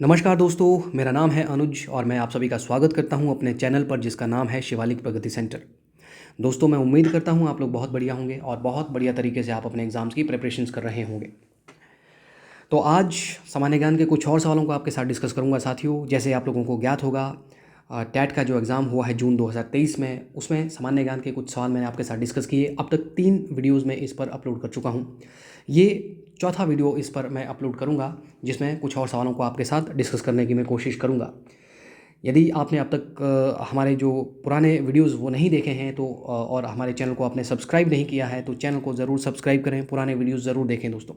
नमस्कार दोस्तों, मेरा नाम है अनुज और मैं आप सभी का स्वागत करता हूं अपने चैनल पर जिसका नाम है शिवालिक प्रगति सेंटर। दोस्तों, मैं उम्मीद करता हूं आप लोग बहुत बढ़िया होंगे और बहुत बढ़िया तरीके से आप अपने एग्ज़ाम्स की प्रिपरेशंस कर रहे होंगे। तो आज सामान्य ज्ञान के कुछ और सवालों को आपके साथ डिस्कस करूंगा साथियों। जैसे आप लोगों को ज्ञात होगा, टैट का जो एग्ज़ाम हुआ है जून 2023 में, उसमें सामान्य ज्ञान के कुछ सवाल मैंने आपके साथ डिस्कस किए। अब तक 3 वीडियोज़ में इस पर अपलोड कर चुका हूँ। ये चौथा वीडियो इस पर मैं अपलोड करूँगा जिसमें कुछ और सवालों को आपके साथ डिस्कस करने की मैं कोशिश करूँगा। यदि आपने अब तक हमारे जो पुराने वीडियोज़ वो नहीं देखे हैं तो और हमारे चैनल को आपने सब्सक्राइब नहीं किया है तो चैनल को ज़रूर सब्सक्राइब करें, पुराने वीडियोज़ ज़रूर देखें दोस्तों।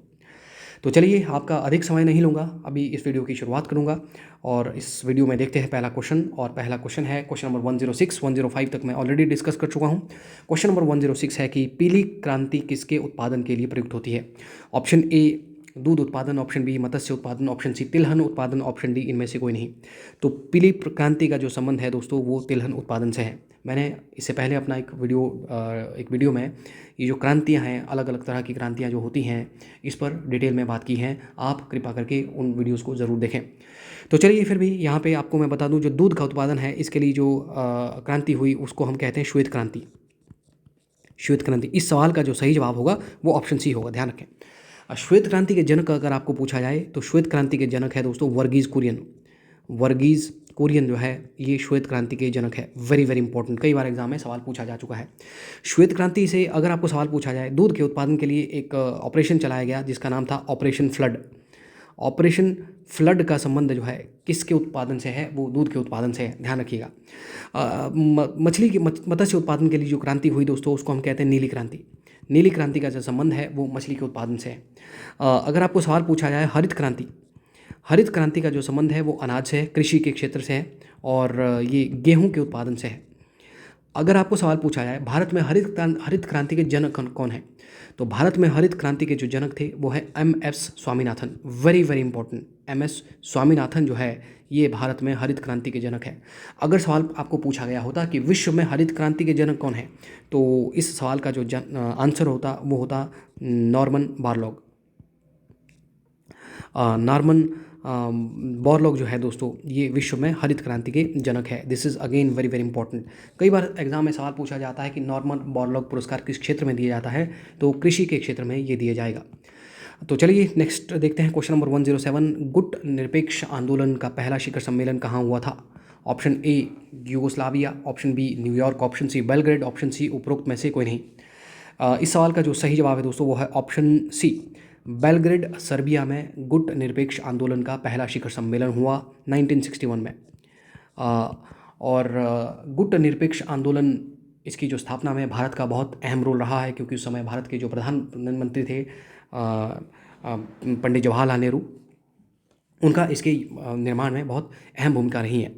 तो चलिए, आपका अधिक समय नहीं लूँगा, अभी इस वीडियो की शुरुआत करूँगा और इस वीडियो में देखते हैं पहला क्वेश्चन। और पहला क्वेश्चन है क्वेश्चन नंबर 106, 105 तक मैं ऑलरेडी डिस्कस कर चुका हूँ। क्वेश्चन नंबर 106 है कि पीली क्रांति किसके उत्पादन के लिए प्रयुक्त होती है? ऑप्शन ए दूध उत्पादन, ऑप्शन बी मत्स्य उत्पादन, ऑप्शन सी तिलहन उत्पादन, ऑप्शन डी इनमें से कोई नहीं। तो पीली क्रांति का जो संबंध है दोस्तों वो तिलहन उत्पादन से है। मैंने इससे पहले अपना एक वीडियो में ये जो क्रांतियाँ हैं, अलग अलग तरह की क्रांतियाँ जो होती हैं, इस पर डिटेल में बात की है। आप कृपा करके उन वीडियोस को ज़रूर देखें। तो चलिए, फिर भी यहाँ पे आपको मैं बता दूँ, जो दूध का उत्पादन है इसके लिए जो क्रांति हुई उसको हम कहते हैं श्वेत क्रांति। श्वेत क्रांति, इस सवाल का जो सही जवाब होगा वो ऑप्शन सी होगा, ध्यान रखें। श्वेत क्रांति के जनक अगर आपको पूछा जाए तो श्वेत क्रांति के जनक है दोस्तों वर्गीज़ कुरियन। वर्गीज़ कुरियन जो है ये श्वेत क्रांति के जनक है। वेरी वेरी इंपॉर्टेंट, कई बार एग्जाम में सवाल पूछा जा चुका है। श्वेत क्रांति से अगर आपको सवाल पूछा जाए, दूध के उत्पादन के लिए एक ऑपरेशन चलाया गया जिसका नाम था ऑपरेशन फ्लड। ऑपरेशन फ्लड का संबंध जो है किसके उत्पादन से है? वो दूध के उत्पादन से है, ध्यान रखिएगा। मछली की मत्स्य उत्पादन के लिए जो क्रांति हुई दोस्तों उसको हम कहते हैं नीली क्रांति। नीली क्रांति का जो संबंध है वो मछली के उत्पादन से है। अगर आपको सवाल पूछा जाए हरित क्रांति, हरित क्रांति का जो संबंध है वो अनाज से है, कृषि के क्षेत्र से है और ये गेहूं के उत्पादन से है। अगर आपको सवाल पूछा जाए भारत में हरित क्रांति के जनक कौन है, तो भारत में हरित क्रांति के जो जनक थे वो है MS Swaminathan. Very very important, MS Swaminathan जो है ये भारत में हरित क्रांति के जनक है। अगर सवाल आपको पूछा गया होता कि विश्व में हरित क्रांति के जनक कौन है, तो इस सवाल का जो आंसर होता वो होता नॉर्मन बोरलॉग। नॉर्मन बोरलॉग जो है दोस्तों ये विश्व में हरित क्रांति के जनक है। This is again very very important. कई बार एग्जाम में सवाल पूछा जाता है कि नॉर्मन बोरलॉग पुरस्कार किस क्षेत्र में दिया जाता है, तो कृषि के क्षेत्र में ये दिया जाएगा। तो चलिए नेक्स्ट देखते हैं क्वेश्चन नंबर 107। गुट निरपेक्ष आंदोलन का पहला शिखर सम्मेलन कहाँ हुआ था? Option A Yugoslavia, option B New York, option C Belgrade, option C उपरोक्त में से कोई नहीं। इस सवाल का जो सही जवाब है दोस्तों वो है ऑप्शन सी, बेलग्रेड सर्बिया में गुट निरपेक्ष आंदोलन का पहला शिखर सम्मेलन हुआ 1961 में। और गुट निरपेक्ष आंदोलन इसकी जो स्थापना में भारत का बहुत अहम रोल रहा है, क्योंकि उस समय भारत के जो प्रधानमंत्री थे पंडित जवाहरलाल नेहरू, उनका इसके निर्माण में बहुत अहम भूमिका रही है।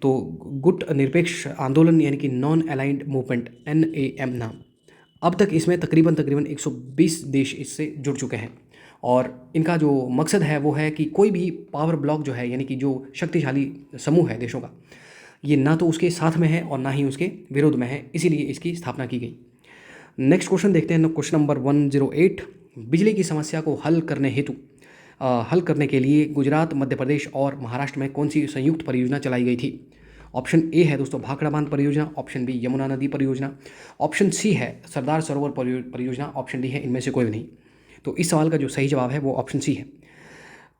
तो गुट निरपेक्ष आंदोलन यानी कि नॉन अलाइंड मूवमेंट, NAM नाम, अब तक इसमें तकरीबन 120 देश इससे जुड़ चुके हैं। और इनका जो मकसद है वो है कि कोई भी पावर ब्लॉक जो है यानी कि जो शक्तिशाली समूह है देशों का, ये ना तो उसके साथ में है और ना ही उसके विरोध में है, इसीलिए इसकी स्थापना की गई। नेक्स्ट क्वेश्चन देखते हैं, क्वेश्चन नंबर 108। बिजली की समस्या को हल करने के लिए गुजरात, मध्य प्रदेश और महाराष्ट्र में कौन सी संयुक्त परियोजना चलाई गई थी? ऑप्शन ए है दोस्तों भाखड़ा बांध परियोजना, ऑप्शन बी यमुना नदी परियोजना, ऑप्शन सी है सरदार सरोवर परियोजना, ऑप्शन डी है इनमें से कोई भी नहीं। तो इस सवाल का जो सही जवाब है वो ऑप्शन सी है।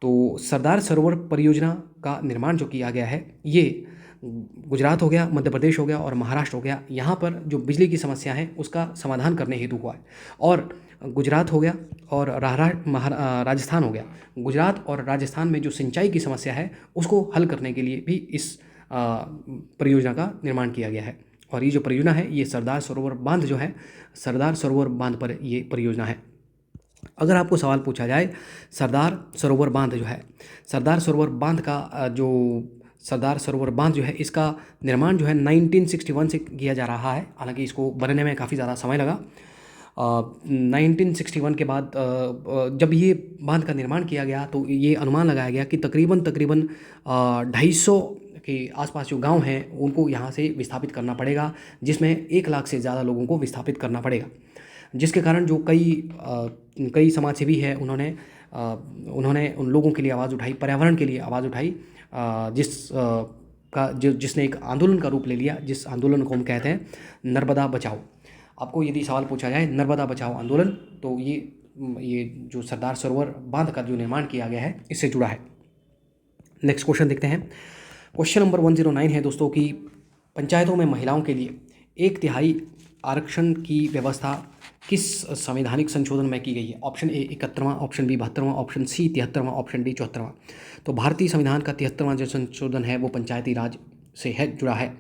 तो सरदार सरोवर परियोजना का निर्माण जो किया गया है ये गुजरात हो गया, मध्य प्रदेश हो गया और महाराष्ट्र हो गया, यहाँ पर जो बिजली की समस्या है उसका समाधान करने हेतु हुआ है। और गुजरात हो गया और राजस्थान हो गया। गुजरात और राजस्थान में जो सिंचाई की समस्या है उसको हल करने के लिए भी इस परियोजना का निर्माण किया गया है। और ये जो परियोजना है ये सरदार सरोवर बांध जो है, सरदार सरोवर बांध पर ये परियोजना है। अगर आपको सवाल पूछा जाए सरदार सरोवर बांध जो है, सरदार सरोवर बांध का सरदार सरोवर बांध जो है इसका निर्माण जो है 1961 से किया जा रहा है। हालांकि इसको बनने में काफ़ी ज़्यादा समय लगा। 1961 के बाद जब ये बांध का निर्माण किया गया तो ये अनुमान लगाया गया कि तकरीबन 250 के आसपास जो गांव हैं उनको यहाँ से विस्थापित करना पड़ेगा, जिसमें 1 लाख से ज़्यादा लोगों को विस्थापित करना पड़ेगा। जिसके कारण जो कई समाजसेवी हैं उन्होंने उन्होंने उन लोगों के लिए आवाज़ उठाई, पर्यावरण के लिए आवाज़ उठाई, जिसने एक आंदोलन का रूप ले लिया, जिस आंदोलन को हम कहते हैं नर्मदा बचाओ। आपको यदि सवाल पूछा जाए नर्मदा बचाओ आंदोलन, तो ये जो सरदार सरोवर बांध का जो निर्माण किया गया है इससे जुड़ा है। नेक्स्ट क्वेश्चन देखते हैं। क्वेश्चन नंबर 109 है दोस्तों कि पंचायतों में महिलाओं के लिए 1/3 आरक्षण की व्यवस्था किस संवैधानिक संशोधन में की गई है? ऑप्शन ए 71वां, ऑप्शन बी 72वां, ऑप्शन सी 73वां, ऑप्शन डी 74वां। तो भारतीय संविधान का 73वां जो संशोधन है वो पंचायती राज से है जुड़ा है,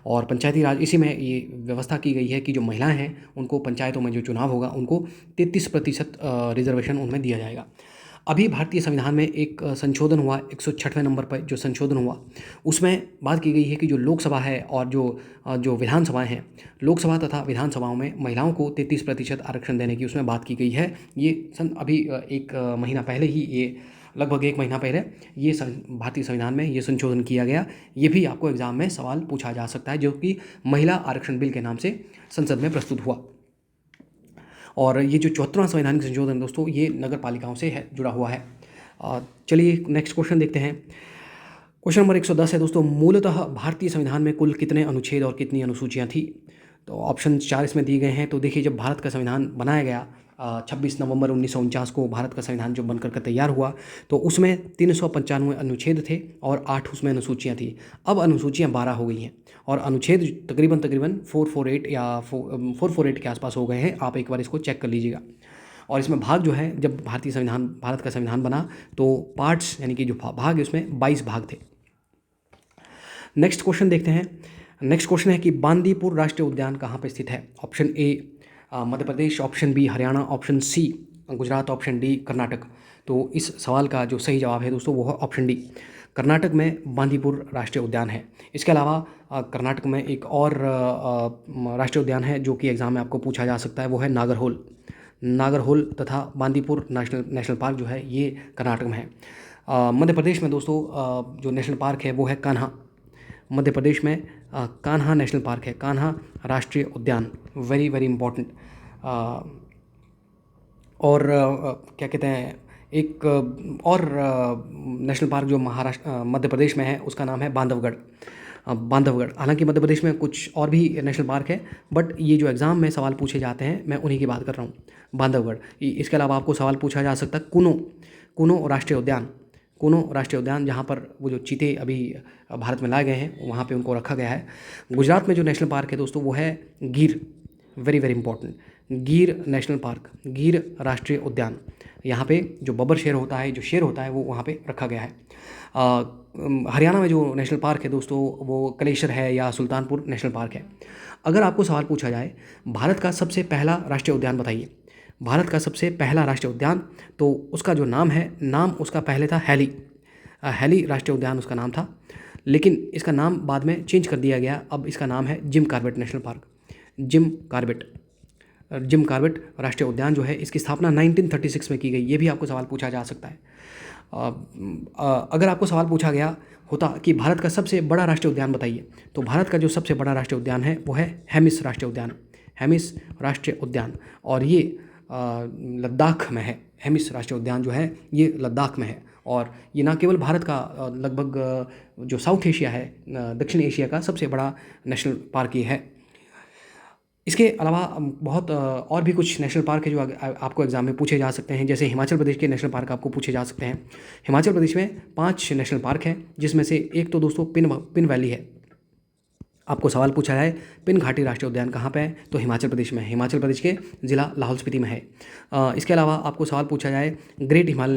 और पंचायती राज इसी में ये व्यवस्था की गई है कि जो महिलाएं हैं उनको पंचायतों में जो चुनाव होगा उनको 33% रिजर्वेशन उनमें दिया जाएगा। अभी भारतीय संविधान में एक संशोधन हुआ 106वें नंबर पर जो संशोधन हुआ, उसमें बात की गई है कि जो लोकसभा है और जो विधानसभाएं हैं, लोकसभा तथा विधानसभाओं में महिलाओं को 33% आरक्षण देने की उसमें बात की गई है। ये अभी एक महीना पहले ही, ये लगभग 1 महीना पहले ये भारतीय संविधान में ये संशोधन किया गया। ये भी आपको एग्जाम में सवाल पूछा जा सकता है, जो कि महिला आरक्षण बिल के नाम से संसद में प्रस्तुत हुआ। और ये जो 74वां संवैधानिक संशोधन दोस्तों, ये नगर पालिकाओं से है जुड़ा हुआ है। चलिए नेक्स्ट क्वेश्चन देखते हैं। क्वेश्चन नंबर 110 है दोस्तों, मूलतः भारतीय संविधान में कुल कितने अनुच्छेद और कितनी अनुसूचियाँ थी? तो ऑप्शन 4 इसमें दिए गए हैं। तो देखिए, जब भारत का संविधान बनाया गया 26 नवंबर 1949 को भारत का संविधान जो बनकर के तैयार हुआ, तो उसमें 395 अनुच्छेद थे और 8 उसमें अनुसूचियाँ थी। अब अनुसूचियाँ 12 हो गई हैं और अनुच्छेद तकरीबन 448 या 448 के आसपास हो गए हैं। आप एक बार इसको चेक कर लीजिएगा। और इसमें भाग जो है, जब भारत का संविधान बना तो पार्ट्स यानी कि जो भाग है उसमें 22 भाग थे। नेक्स्ट क्वेश्चन देखते हैं। नेक्स्ट क्वेश्चन है कि बांदीपुर राष्ट्रीय उद्यान कहाँ पर स्थित है? Option A Madhya Pradesh, option B Haryana, option C Gujarat, option D Karnataka. तो इस सवाल का जो सही जवाब है दोस्तों वो है ऑप्शन डी, कर्नाटक में बांदीपुर राष्ट्रीय उद्यान है। इसके अलावा कर्नाटक में एक और राष्ट्रीय उद्यान है जो कि एग्ज़ाम में आपको पूछा जा सकता है, वो है नागरहोल तथा बांदीपुर नेशनल पार्क जो है ये कर्नाटक में है। मध्य प्रदेश में दोस्तों जो नेशनल पार्क है वो है कान्हा। मध्य प्रदेश में कान्हा नेशनल पार्क है, कान्हा राष्ट्रीय उद्यान, वेरी वेरी इम्पोर्टेंट। और क्या कहते हैं, एक और नेशनल पार्क जो मध्य प्रदेश में है उसका नाम है बांधवगढ़। हालांकि मध्य प्रदेश में कुछ और भी नेशनल पार्क है, बट ये जो एग्ज़ाम में सवाल पूछे जाते हैं मैं उन्हीं की बात कर रहा हूँ, बांधवगढ़। इसके अलावा आपको सवाल पूछा जा सकता है कुनो राष्ट्रीय उद्यान, जहाँ पर वो जो चीते अभी भारत में लाए गए हैं वहाँ पे उनको रखा गया है। गुजरात में जो नेशनल पार्क है दोस्तों वो है गिर, वेरी वेरी इंपॉर्टेंट, गिर नेशनल पार्क, गिर राष्ट्रीय उद्यान। यहाँ पे जो बब्बर शेर होता है, जो शेर होता है वो वहाँ पे रखा गया है। हरियाणा में जो नेशनल पार्क है दोस्तों वो कलेश्वर है या सुल्तानपुर नेशनल पार्क है। अगर आपको सवाल पूछा जाए भारत का सबसे पहला राष्ट्रीय उद्यान बताइए, भारत का सबसे पहला राष्ट्रीय उद्यान, तो उसका जो नाम उसका पहले था हैली राष्ट्रीय उद्यान उसका नाम था, लेकिन इसका नाम बाद में चेंज कर दिया गया। अब इसका नाम है Jim Corbett national park. Jim Corbett राष्ट्रीय उद्यान जो है, इसकी स्थापना 1936 में की गई। ये भी आपको सवाल पूछा जा सकता है। अगर आपको सवाल पूछा गया होता कि भारत का सबसे बड़ा राष्ट्रीय उद्यान बताइए, तो भारत का जो सबसे बड़ा राष्ट्रीय उद्यान है वो है हेमिस राष्ट्रीय उद्यान, और ये लद्दाख में है। हेमिस राष्ट्रीय उद्यान जो है ये लद्दाख में है, और ये ना केवल भारत का लगभग जो साउथ एशिया है, दक्षिण एशिया का सबसे बड़ा नेशनल पार्क ये है। इसके अलावा बहुत और भी कुछ नेशनल पार्क है जो आपको एग्जाम में पूछे जा सकते हैं। जैसे हिमाचल प्रदेश के नेशनल पार्क आपको पूछे जा सकते हैं। हिमाचल प्रदेश में 5 नेशनल पार्क हैं, जिसमें से एक तो दोस्तों पिन वैली है। आपको सवाल पूछा जाए पिन घाटी राष्ट्रीय उद्यान कहाँ पे है, तो हिमाचल प्रदेश में है, हिमाचल प्रदेश के ज़िला लाहौल स्पीति में है। इसके अलावा आपको सवाल पूछा जाए great Himalayan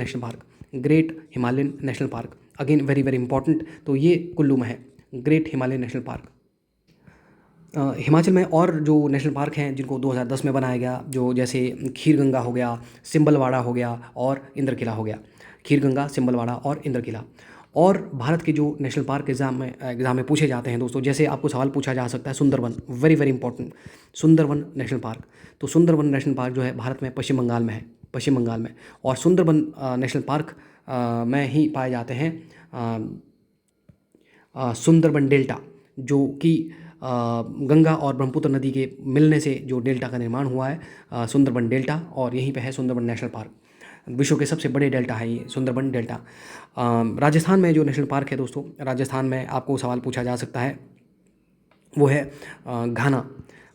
national park, again very very important, तो ये कुल्लू में है, great Himalayan national park. Himachal में और जो नेशनल पार्क हैं जिनको 2010 में बनाया गया, जो जैसे खीरगंगा हो गया, सिंबलवाड़ा हो गया और इंद्रकिला हो गया, खीरगंगा, सिंबलवाड़ा और इंद्रकिला। और भारत के जो नेशनल पार्क एग्ज़ाम में पूछे जाते हैं दोस्तों, जैसे आपको सवाल पूछा जा सकता है Sundarban, very very important, Sundarban national park. तो सुंदरवन नेशनल पार्क जो है भारत में पश्चिम बंगाल में, और सुंदरवन नेशनल पार्क में ही पाए जाते हैं सुंदरबन डेल्टा, जो कि गंगा और ब्रह्मपुत्र नदी के मिलने से जो डेल्टा का निर्माण हुआ है, सुंदरबन डेल्टा, और यहीं पे है सुंदरबन नेशनल पार्क। विश्व के सबसे बड़े डेल्टा है ये सुंदरबन डेल्टा। राजस्थान में जो नेशनल पार्क है दोस्तों, राजस्थान में आपको सवाल पूछा जा सकता है वो है घाना,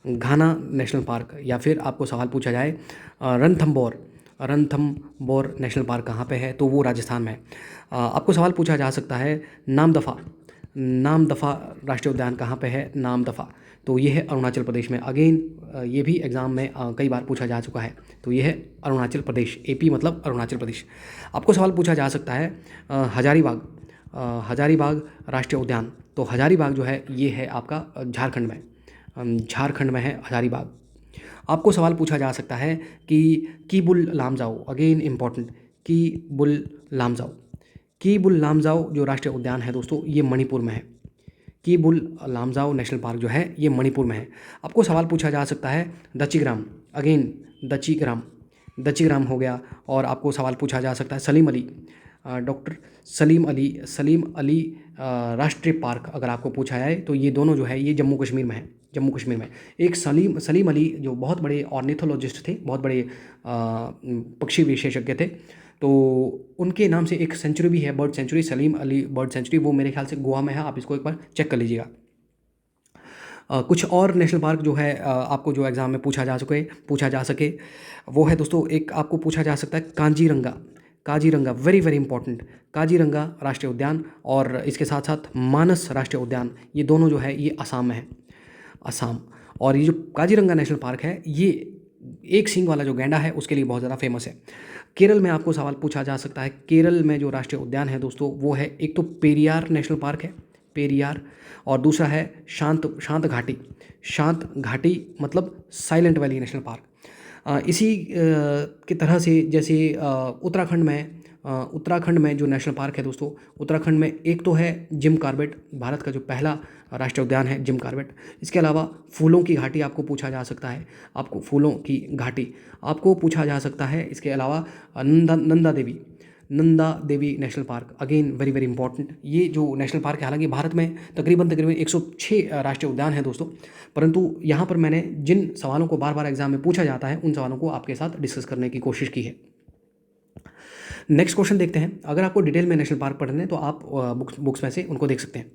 घाना नेशनल पार्क। या फिर आपको सवाल पूछा जाए रणथंभौर, रणथंभौर नेशनल पार्क कहाँ पे है, तो वो राजस्थान में है। आपको सवाल पूछा जा सकता है नामदफा, नामदफा राष्ट्रीय उद्यान कहाँ पे है, नामदफा, तो ये है अरुणाचल प्रदेश में। अगेन ये भी एग्ज़ाम में कई बार पूछा जा चुका है, तो ये है अरुणाचल प्रदेश, एपी मतलब अरुणाचल प्रदेश। आपको सवाल पूछा जा सकता है हजारीबाग, हजारीबाग राष्ट्रीय उद्यान, तो हजारीबाग जो है ये है आपका झारखंड में, झारखंड में है हजारीबाग। आपको सवाल पूछा जा सकता है कि कीबुल लामजाओ, अगेन इम्पॉर्टेंट, कीबुल लामजाओ, कीबुल लामजाओ जो राष्ट्रीय उद्यान है दोस्तों ये मणिपुर में है। कीबुल लामजाओ नेशनल पार्क जो है ये मणिपुर में है। आपको सवाल पूछा जा सकता है दचिग्राम, अगेन दचिग्राम, दचिग्राम हो गया। और आपको सवाल पूछा जा सकता है सलीम अली, डॉक्टर सलीम अली, सलीम अली राष्ट्रीय पार्क अगर आपको पूछा जाए तो ये दोनों जो है ये जम्मू कश्मीर में है, जम्मू कश्मीर में। एक सलीम अली जो बहुत बड़े ऑर्निथोलॉजिस्ट थे, बहुत बड़े पक्षी विशेषज्ञ थे, तो उनके नाम से एक सेंचुरी भी है, bird sanctuary, Salim Ali bird sanctuary, वो मेरे ख्याल से गोवा में है, आप इसको एक बार चेक कर लीजिएगा। कुछ और नेशनल पार्क जो है आपको जो एग्ज़ाम में पूछा जा सके वो है दोस्तों, एक आपको पूछा जा सकता है Kaziranga, Kaziranga very very important, Kaziranga राष्ट्रीय उद्यान। और इसके साथ साथ मानस राष्ट्रीय उद्यान, ये दोनों जो है ये असम में है, असम। और ये जो काजीरंगा नेशनल पार्क है ये एक सींग वाला जो गैंडा है उसके लिए बहुत ज़्यादा फेमस है। केरल में आपको सवाल पूछा जा सकता है, केरल में जो राष्ट्रीय उद्यान है दोस्तों वो है, एक तो पेरियार नेशनल पार्क है, पेरियार, और दूसरा है शांत घाटी, शांत घाटी मतलब साइलेंट वैली नेशनल पार्क। इसी की तरह से जैसे उत्तराखंड में जो नेशनल पार्क है दोस्तों, उत्तराखंड में एक तो है जिम कॉर्बेट, भारत का जो पहला राष्ट्रीय उद्यान है जिम कॉर्बेट। इसके अलावा फूलों की घाटी आपको पूछा जा सकता है, आपको फूलों की घाटी आपको पूछा जा सकता है। इसके अलावा Nanda Devi national park, again very very important. ये जो नेशनल पार्क है, हालांकि भारत में तकरीबन 106 राष्ट्रीय उद्यान हैं दोस्तों, परंतु यहाँ पर मैंने जिन सवालों को बार बार एग्जाम में पूछा जाता है उन सवालों को आपके साथ डिस्कस करने की कोशिश की है। नेक्स्ट क्वेश्चन देखते हैं। अगर आपको डिटेल में नेशनल पार्क पढ़ने हैं तो आप बुक्स में से उनको देख सकते हैं।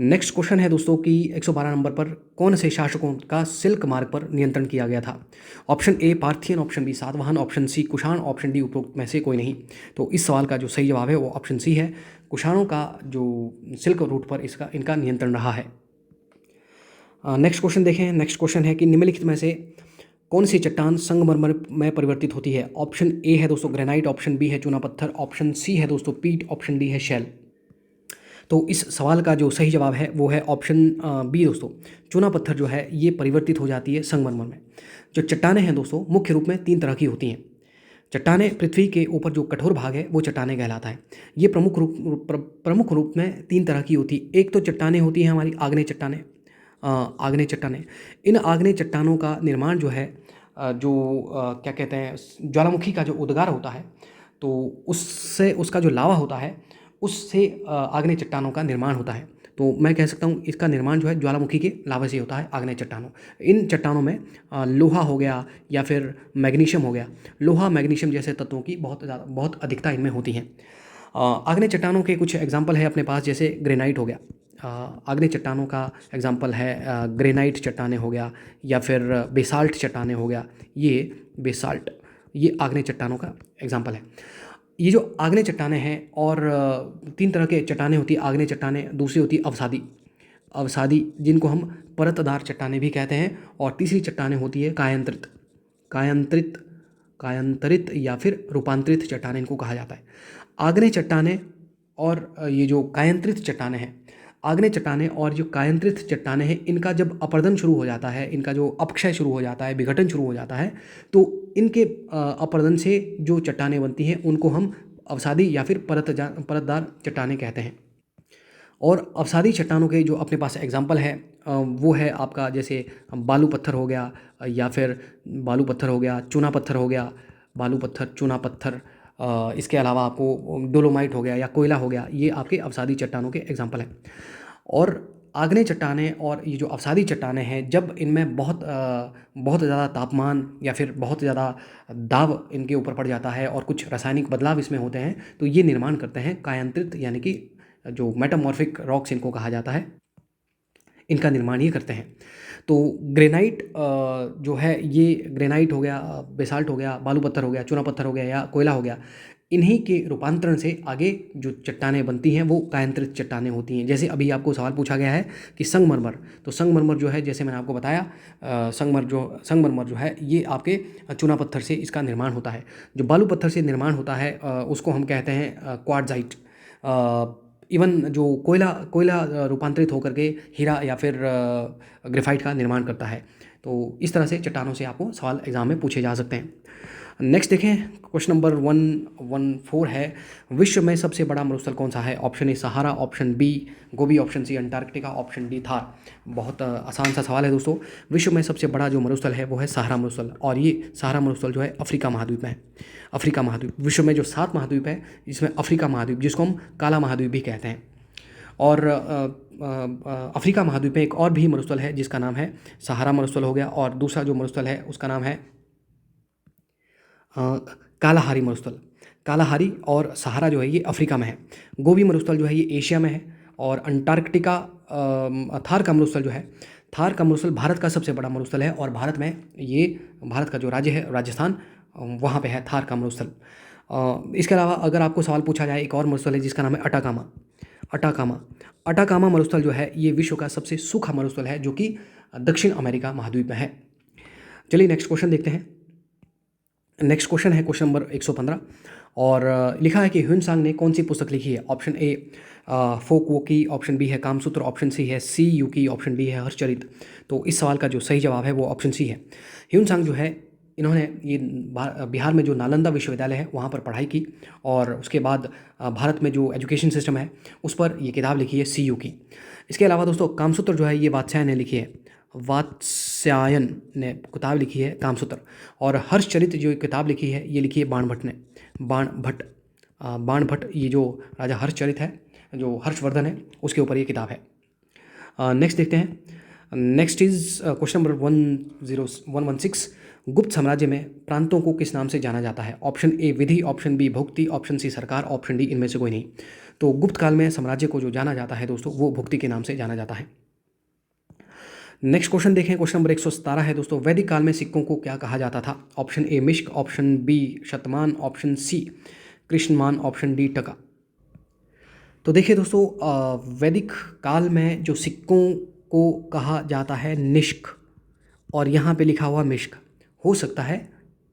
नेक्स्ट क्वेश्चन है दोस्तों कि 112 नंबर पर कौन से शासकों का सिल्क मार्ग पर नियंत्रण किया गया था? Option A Parthian, option B Satavahana, option C Kushan, option D उपरोक्त में से कोई नहीं। तो इस सवाल का जो सही जवाब है वो ऑप्शन सी है, कुषाणों का जो सिल्क रूट पर इनका नियंत्रण रहा है। नेक्स्ट क्वेश्चन देखें। नेक्स्ट क्वेश्चन है कि निम्नलिखित में से कौन सी चट्टान संगमरमर में परिवर्तित होती है? ऑप्शन ए है दोस्तों ग्रेनाइट, ऑप्शन बी है चूना पत्थर, ऑप्शन सी है दोस्तों पीट, ऑप्शन डी है शैल। तो इस सवाल का जो सही जवाब है वो है ऑप्शन बी दोस्तों, चूना पत्थर जो है ये परिवर्तित हो जाती है संगमरमर में। जो चट्टानें हैं दोस्तों मुख्य रूप में 3 तरह की होती हैं। चट्टानें, पृथ्वी के ऊपर जो कठोर भाग है वो चट्टानें कहलाता है। ये प्रमुख रूप में 3 तरह की होती है। एक तो चट्टानें होती हैं हमारी आग्नेय चट्टानें, आग्नेय चट्टानें। इन आग्नेय चट्टानों का निर्माण जो है क्या कहते हैं, ज्वालामुखी का जो उद्गार होता है तो उससे उसका जो लावा होता है उससे आग्नेय चट्टानों का निर्माण होता है। तो मैं कह सकता हूँ इसका निर्माण जो है ज्वालामुखी के लावा से होता है, आग्नेय चट्टानों। इन चट्टानों में लोहा हो गया या फिर मैग्नीशियम हो गया, लोहा मैग्नीशियम जैसे तत्वों की बहुत अधिकता इनमें होती है। आग्नेय चट्टानों के कुछ एग्जाम्पल है अपने पास, जैसे ग्रेनाइट हो गया, आग्नेय चट्टानों का एग्जाम्पल है ग्रेनाइट चट्टानें हो गया या फिर बेसाल्ट चट्टानें हो गया। ये बेसाल्ट, ये आग्नेय चट्टानों का एग्जाम्पल है। ये जो आग्नेय चट्टानें हैं, और 3 तरह के चट्टानें होती है आग्नेय चट्टानें। दूसरी होती है अवसादी, अवसादी जिनको हम परतदार चट्टानें भी कहते हैं। और तीसरी चट्टानें होती है कायांतरित, कायांतरित, कायांतरित या फिर रूपांतरित चट्टानें इनको कहा जाता है। आग्नेय चट्टानें और ये जो कायांतरित चट्टानें हैं, आग्नेय चट्टानें और जो कायांतरित चट्टानें हैं, इनका जब अपरदन शुरू हो जाता है, इनका जो अपक्षय शुरू हो जाता है, विघटन शुरू हो जाता है, तो इनके अपरदन से जो चट्टानें बनती हैं उनको हम अवसादी या फिर परतदार चट्टानें कहते हैं। और अवसादी चट्टानों के जो अपने पास एग्जाम्पल है वो है आपका जैसे बालू पत्थर हो गया, या फिर बालू पत्थर हो गया, चूना पत्थर हो गया, बालू पत्थर, चूना पत्थर। इसके अलावा आपको डोलोमाइट हो गया या कोयला हो गया, ये आपके अवसादी चट्टानों के एग्जाम्पल हैं। और आग्नेय चट्टानें और ये जो अवसादी चट्टानें हैं, जब इनमें बहुत ज़्यादा तापमान या फिर बहुत ज़्यादा दाब इनके ऊपर पड़ जाता है और कुछ रासायनिक बदलाव इसमें होते हैं, तो ये निर्माण करते हैं कायांतरित, यानी कि जो मेटामॉर्फिक रॉक्स इनको कहा जाता है, इनका निर्माण ये करते हैं। तो ग्रेनाइट जो है, ये ग्रेनाइट हो गया, बेसाल्ट हो गया, बालू पत्थर हो गया, चूना पत्थर हो गया या कोयला हो गया, इन्हीं के रूपांतरण से आगे जो चट्टानें बनती हैं वो कायांतरित चट्टानें होती हैं। जैसे अभी आपको सवाल पूछा गया है कि संगमरमर, तो संगमरमर जो है, जैसे मैंने आपको बताया, संगमरमर जो है ये आपके चूना पत्थर से इसका निर्माण होता है। जो बालू पत्थर से निर्माण होता है उसको हम कहते हैं क्वार्ट्जाइट। इवन जो कोयला रूपांतरित होकर के हीरा या फिर ग्रेफाइट का निर्माण करता है। तो इस तरह से चट्टानों से आपको सवाल एग्जाम में पूछे जा सकते हैं। नेक्स्ट देखें, क्वेश्चन नंबर 114 है, विश्व में सबसे बड़ा मरुस्थल कौन सा है? Option A Sahara, option B Gobi, option C Antarctica, option D Thar. बहुत आसान सा सवाल है दोस्तों। विश्व में सबसे बड़ा जो मरुस्थल है वो है सहारा मरुस्थल, और ये सहारा मरुस्थल जो है अफ्रीका महाद्वीप में है। अफ्रीका महाद्वीप, विश्व में जो 7 महाद्वीप है इसमें अफ्रीका महाद्वीप, जिसको हम काला महाद्वीप भी कहते हैं। और अफ्रीका महाद्वीप में एक और भी मरुस्थल है जिसका नाम है सहारा मरुस्थल हो गया, और दूसरा जो मरुस्थल है उसका नाम है कालाहारी मरुस्थल। कालाहारी और सहारा जो है ये अफ्रीका में है। गोबी मरुस्थल जो है ये एशिया में है, और अंटार्कटिका थार का मरुस्थल जो है, थार का मरुस्थल भारत का सबसे बड़ा मरुस्थल है, और भारत में ये, भारत का जो राज्य है राजस्थान, वहाँ पे है थार का मरुस्थल। इसके अलावा अगर आपको सवाल पूछा जाए, एक और मरुस्थल है जिसका नाम है अटाकामा। अटाकामा मरुस्थल जो है ये विश्व का सबसे सूखा मरुस्थल है, जो कि दक्षिण अमेरिका महाद्वीप में है। चलिए नेक्स्ट क्वेश्चन देखते हैं। नेक्स्ट क्वेश्चन है क्वेश्चन नंबर 115, और लिखा है कि ह्यून-सांग ने कौन सी पुस्तक लिखी है? ऑप्शन ए फोक वोकी, ऑप्शन बी है कामसूत्र, ऑप्शन सी है सी यूकी, ऑप्शन डी है हर्षचरित। तो इस सवाल का जो सही जवाब है वो ऑप्शन सी है। ह्यून-सांग जो है, इन्होंने ये बिहार में जो नालंदा विश्वविद्यालय है वहाँ पर पढ़ाई की, और उसके बाद भारत में जो एजुकेशन सिस्टम है उस पर ये किताब लिखी है सी यूकी। इसके अलावा दोस्तों कामसूत्र जो है ये वात्स्यायन ने लिखी है, वात्स्यायन ने किताब लिखी है कामसूत्र। और हर्षचरित जो किताब लिखी है ये लिखी है बाणभट्ट ने। बाणभट्ट, ये जो राजा हर्षचरित है, जो हर्षवर्धन है, उसके ऊपर ये किताब है। नेक्स्ट देखते हैं। नेक्स्ट इज क्वेश्चन नंबर 116, गुप्त साम्राज्य में प्रांतों को किस नाम से जाना जाता है? ऑप्शन ए विधि, ऑप्शन बी भुक्ति, ऑप्शन सी सरकार, ऑप्शन डी इनमें से कोई नहीं। तो गुप्त काल में साम्राज्य को जो जाना जाता है दोस्तों वो भुक्ति के नाम से जाना जाता है। नेक्स्ट क्वेश्चन देखें, क्वेश्चन नंबर 117 है दोस्तों, वैदिक काल में सिक्कों को क्या कहा जाता था? ऑप्शन ए मिश्क, ऑप्शन बी शतमान, ऑप्शन सी कृष्णमान, ऑप्शन डी टका। तो देखिए दोस्तों, वैदिक काल में जो सिक्कों को कहा जाता है निष्क, और यहाँ पे लिखा हुआ मिश्क। हो सकता है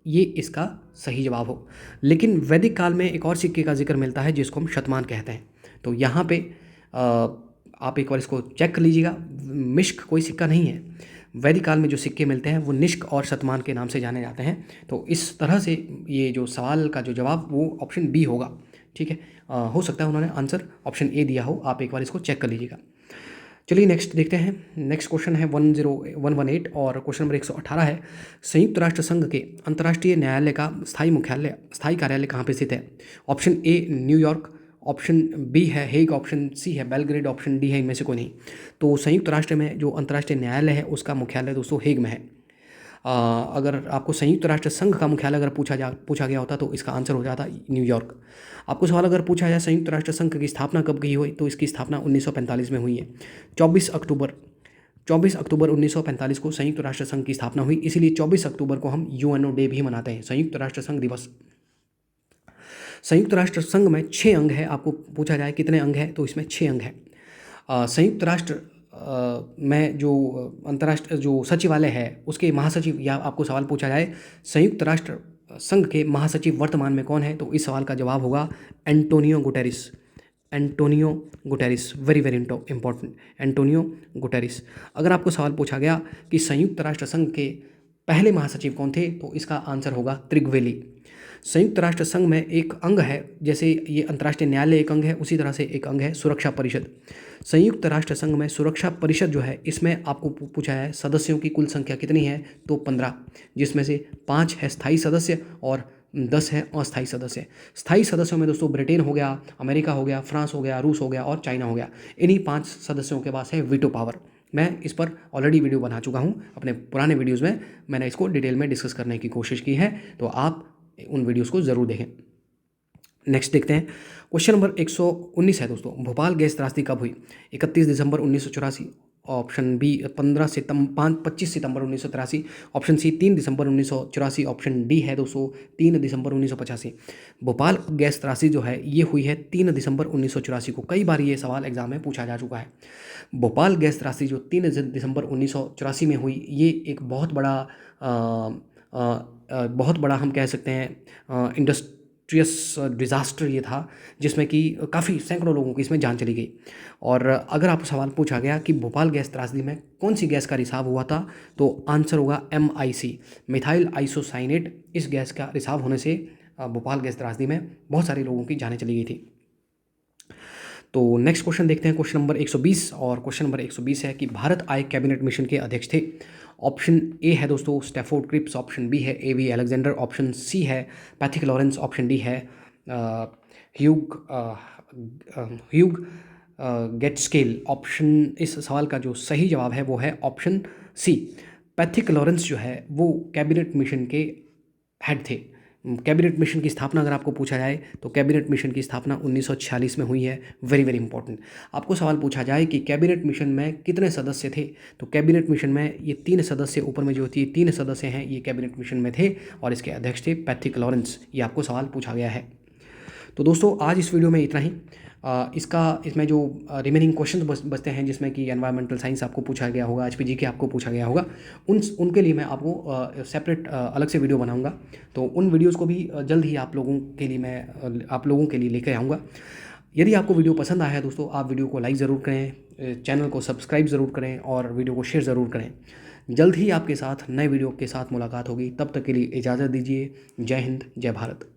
ये इसका सही जवाब हो, लेकिन वैदिक काल में एक और सिक्के का जिक्र मिलता है जिसको हम शतमान कहते हैं। तो यहाँ पे आप एक बार इसको चेक कर लीजिएगा, मिश्क कोई सिक्का नहीं है। वैदिक काल में जो सिक्के मिलते हैं वो निष्क और शतमान के नाम से जाने जाते हैं। तो इस तरह से ये जो सवाल का जो जवाब वो ऑप्शन बी होगा। ठीक है, हो सकता है उन्होंने आंसर ऑप्शन ए दिया हो, आप एक बार इसको चेक कर लीजिएगा। चलिए नेक्स्ट देखते हैं। नेक्स्ट क्वेश्चन है 10118, और क्वेश्चन नंबर 118 है, संयुक्त राष्ट्र संघ के अंतर्राष्ट्रीय न्यायालय का स्थायी कार्यालय कहाँ पे स्थित है? Option A New York, option B है हेग, ऑप्शन सी है बेलग्रेड, ऑप्शन डी है इनमें से कोई नहीं। तो संयुक्त राष्ट्र में जो अंतर्राष्ट्रीय न्यायालय है उसका मुख्यालय दोस्तों हेग में है। अगर आपको संयुक्त राष्ट्र संघ का मुख्यालय अगर पूछा गया होता तो इसका आंसर हो जाता न्यूयॉर्क। आपको सवाल अगर पूछा जाए संयुक्त राष्ट्र संघ की स्थापना कब की हुई, तो इसकी स्थापना 1945 में हुई है। 24 अक्टूबर 1945 को संयुक्त राष्ट्र संघ की स्थापना हुई, इसीलिए 24 अक्टूबर को हम यूएनओ डे भी मनाते हैं, संयुक्त राष्ट्र संघ दिवस। संयुक्त राष्ट्र संघ में 6 अंग है। आपको पूछा जाए कितने अंग हैं, तो इसमें 6 अंग हैं। संयुक्त राष्ट्र में जो अंतर्राष्ट्रीय जो सचिवालय है उसके महासचिव, या आपको सवाल पूछा जाए संयुक्त राष्ट्र संघ के महासचिव वर्तमान में कौन है, तो इस सवाल का जवाब होगा Antonio Guterres. Antonio Guterres, very very important, Antonio Guterres. अगर आपको सवाल पूछा गया कि संयुक्त राष्ट्र संघ के पहले महासचिव कौन थे, तो इसका आंसर होगा त्रिगवेली। संयुक्त राष्ट्र संघ में एक अंग है, जैसे ये अंतर्राष्ट्रीय न्यायालय एक अंग है, उसी तरह से एक अंग है सुरक्षा परिषद। संयुक्त राष्ट्र संघ में सुरक्षा परिषद जो है, इसमें आपको पूछा है सदस्यों की कुल संख्या कितनी है, तो 15, जिसमें से 5 है स्थायी सदस्य और 10 है अस्थायी सदस्य। स्थायी सदस्यों में दोस्तों ब्रिटेन हो गया, अमेरिका हो गया, फ्रांस हो गया, रूस हो गया और चाइना हो गया। इन्हीं 5 सदस्यों के पास है वीटो पावर। मैं इस पर ऑलरेडी वीडियो बना चुका हूँ, अपने पुराने वीडियोज़ में मैंने इसको डिटेल में डिस्कस करने की कोशिश की है, तो आप उन वीडियोज़ को ज़रूर देखें। नेक्स्ट देखते हैं, क्वेश्चन नंबर 119 है दोस्तों, भोपाल गैस त्रासदी कब हुई? 31 दिसंबर 1984, ऑप्शन बी 25 सितंबर 1983, ऑप्शन सी 3 दिसंबर 1984, ऑप्शन डी है दोस्तों 3 दिसंबर 1985। भोपाल गैस त्रासदी जो है ये हुई है 3 दिसंबर 1984 को। कई बार ये सवाल एग्जाम में पूछा जा चुका है। भोपाल गैस त्रासदी जो 3 दिसंबर 1984 में हुई, ये एक बहुत बड़ा हम कह सकते हैं इंडस्ट्रियस डिज़ास्टर ये था, जिसमें कि काफ़ी सैकड़ों लोगों की इसमें जान चली गई। और अगर आपको सवाल पूछा गया कि भोपाल गैस त्रासदी में कौन सी गैस का रिसाव हुआ था, तो आंसर होगा MIC, मिथाइल आइसोसाइनेट। इस गैस का रिसाव होने से भोपाल गैस त्रासदी में बहुत सारे लोगों की जानें चली गई थी। तो नेक्स्ट क्वेश्चन देखते हैं, क्वेश्चन नंबर 120। और क्वेश्चन नंबर 120 है कि भारत आय कैबिनेट मिशन के अध्यक्ष थे। ऑप्शन ए है दोस्तों स्टैफोर्ड क्रिप्स, ऑप्शन बी है AV अलेक्जेंडर, ऑप्शन सी है पैथिक लॉरेंस, ऑप्शन डी है ह्यूग गेटस्केल। ऑप्शन, इस सवाल का जो सही जवाब है वो है ऑप्शन सी। पैथिक लॉरेंस जो है वो कैबिनेट मिशन के हेड थे। कैबिनेट मिशन की स्थापना अगर आपको पूछा जाए तो कैबिनेट मिशन की स्थापना 1946 में हुई है। Very very important. आपको सवाल पूछा जाए कि कैबिनेट मिशन में कितने सदस्य थे, तो कैबिनेट मिशन में ये 3 सदस्य, ऊपर में जो होती है 3 सदस्य हैं, ये कैबिनेट मिशन में थे और इसके अध्यक्ष थे पैथिक लॉरेंस। ये आपको सवाल पूछा गया है। तो दोस्तों आज इस वीडियो में इतना ही। इसमें जो रिमेनिंग क्वेश्चंस बचते हैं, जिसमें कि एनवायरमेंटल साइंस आपको पूछा गया होगा, HPG आपको पूछा गया होगा, उनके लिए मैं आपको सेपरेट अलग से वीडियो बनाऊंगा। तो उन वीडियोस को भी जल्द ही आप लोगों के लिए लेकर आऊँगा। यदि आपको वीडियो पसंद आया है दोस्तों, आप वीडियो को लाइक ज़रूर करें, चैनल को सब्सक्राइब ज़रूर करें और वीडियो को शेयर ज़रूर करें। जल्द ही आपके साथ नए वीडियो के साथ मुलाकात होगी। तब तक के लिए इजाज़त दीजिए। जय हिंद, जय भारत।